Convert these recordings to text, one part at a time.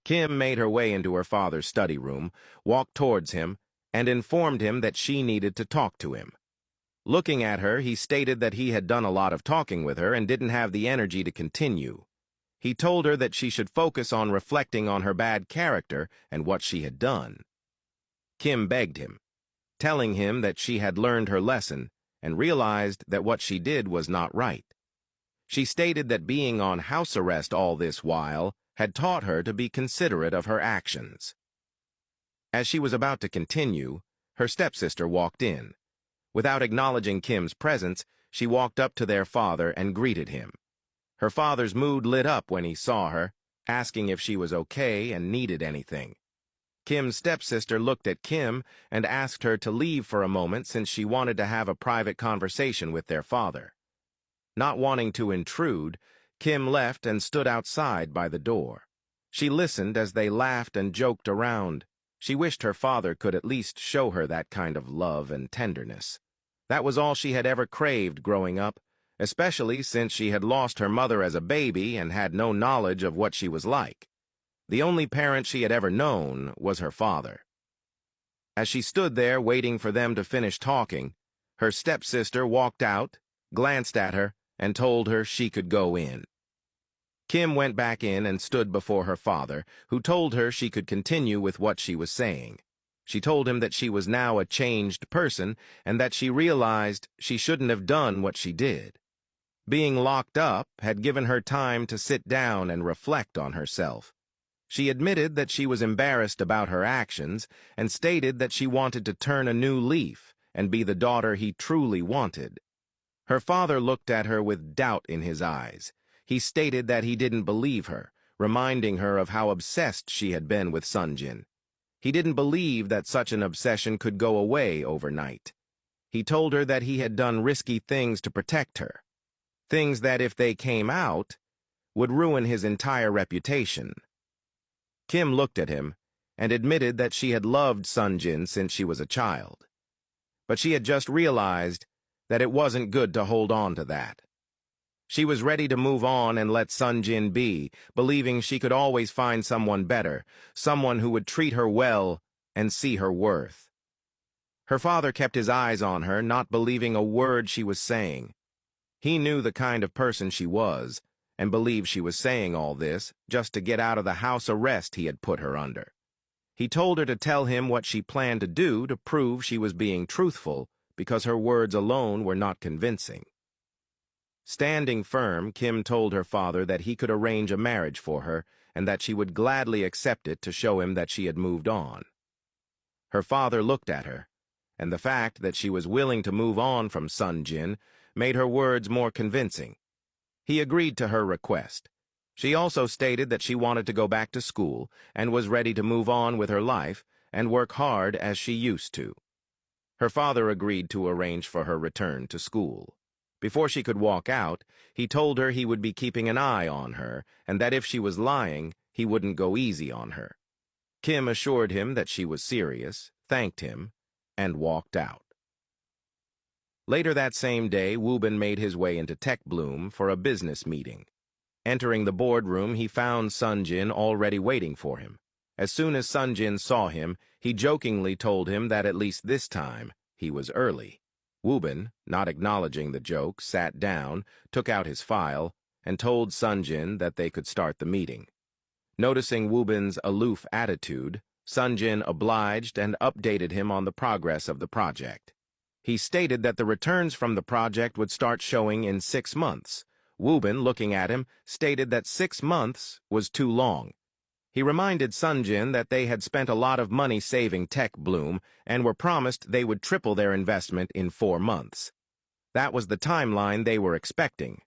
Kim made her way into her father's study room, walked towards him, and informed him that she needed to talk to him. Looking at her, he stated that he had done a lot of talking with her and didn't have the energy to continue. He told her that she should focus on reflecting on her bad character and what she had done. Kim begged him, telling him that she had learned her lesson and realized that what she did was not right. She stated that being on house arrest all this while had taught her to be considerate of her actions. As she was about to continue, her stepsister walked in. Without acknowledging Kim's presence, she walked up to their father and greeted him. Her father's mood lit up when he saw her, asking if she was okay and needed anything. Kim's stepsister looked at Kim and asked her to leave for a moment since she wanted to have a private conversation with their father. Not wanting to intrude, Kim left and stood outside by the door. She listened as they laughed and joked around. She wished her father could at least show her that kind of love and tenderness. That was all she had ever craved growing up, especially since she had lost her mother as a baby and had no knowledge of what she was like. The only parent she had ever known was her father. As she stood there waiting for them to finish talking, her stepsister walked out, glanced at her, and told her she could go in. Kim went back in and stood before her father, who told her she could continue with what she was saying. She told him that she was now a changed person and that she realized she shouldn't have done what she did. Being locked up had given her time to sit down and reflect on herself. She admitted that she was embarrassed about her actions and stated that she wanted to turn a new leaf and be the daughter he truly wanted. Her father looked at her with doubt in his eyes. He stated that he didn't believe her, reminding her of how obsessed she had been with Sonjin. He didn't believe that such an obsession could go away overnight. He told her that he had done risky things to protect her, things that, if they came out, would ruin his entire reputation. Kim looked at him and admitted that she had loved Sonjin since she was a child. But she had just realized that it wasn't good to hold on to that. She was ready to move on and let Sonjin be, believing she could always find someone better, someone who would treat her well and see her worth. Her father kept his eyes on her, not believing a word she was saying. He knew the kind of person she was, and believed she was saying all this just to get out of the house arrest he had put her under. He told her to tell him what she planned to do to prove she was being truthful, because her words alone were not convincing. Standing firm, Kim told her father that he could arrange a marriage for her and that she would gladly accept it to show him that she had moved on. Her father looked at her, and the fact that she was willing to move on from Sonjin made her words more convincing. He agreed to her request. She also stated that she wanted to go back to school and was ready to move on with her life and work hard as she used to. Her father agreed to arrange for her return to school. Before she could walk out, he told her he would be keeping an eye on her and that if she was lying, he wouldn't go easy on her. Kim assured him that she was serious, thanked him, and walked out. Later that same day, Woobin made his way into Tech Bloom for a business meeting. Entering the boardroom, he found Sonjin already waiting for him. As soon as Sonjin saw him, he jokingly told him that at least this time he was early. Woobin, not acknowledging the joke, sat down, took out his file, and told Sonjin that they could start the meeting. Noticing Woobin's aloof attitude, Sonjin obliged and updated him on the progress of the project. He stated that the returns from the project would start showing in 6 months. Woobin, looking at him, stated that 6 months was too long. He reminded Sonjin that they had spent a lot of money saving Tech Bloom and were promised they would triple their investment in 4 months. That was the timeline they were expecting.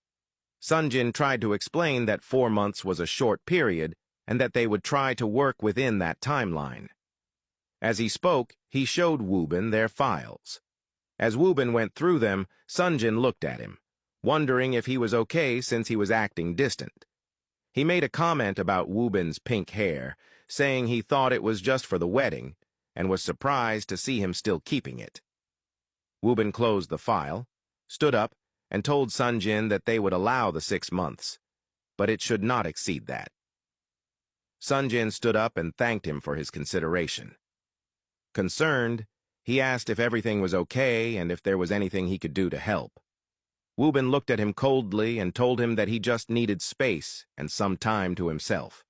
Sonjin tried to explain that 4 months was a short period and that they would try to work within that timeline. As he spoke, he showed Woobin their files. As Woobin went through them, Sonjin looked at him, wondering if he was okay since he was acting distant. He made a comment about Woobin's pink hair, saying he thought it was just for the wedding, and was surprised to see him still keeping it. Woobin closed the file, stood up, and told Sonjin that they would allow the 6 months, but it should not exceed that. Sonjin stood up and thanked him for his consideration. Concerned, he asked if everything was okay and if there was anything he could do to help. Woo-bin looked at him coldly and told him that he just needed space and some time to himself.